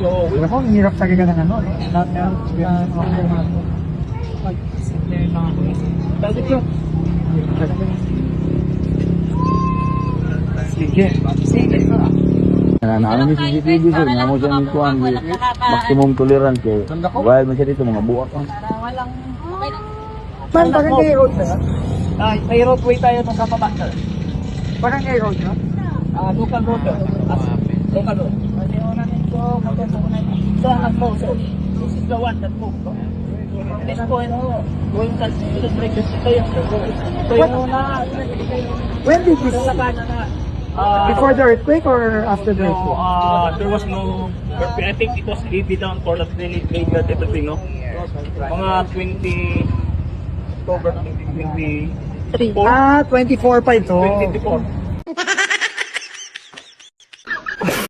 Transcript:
So, Alam ko, hirap talaga ng ano, no? Lahat na, Bakit yun? sige. Sige. Ano ni CCTV sir, nga mo siya ni Kuan, maximum tolerance kay wild man siya dito, mga buwak. Walang okay na. Man, barangay road na? May roadway tayo nung kapaba, sir. Barangay road na? Local road, sir. Local road. Kasi una nito, so, this is the one that moved, no? This point, going sa celebration, ito yung una, When did this, sa kanan na, before the earthquake or after the earthquake? there was no, I think it was heavy down for the graveyard, everything, no? Mga 20 October 2024. 24 pa ito. 2024.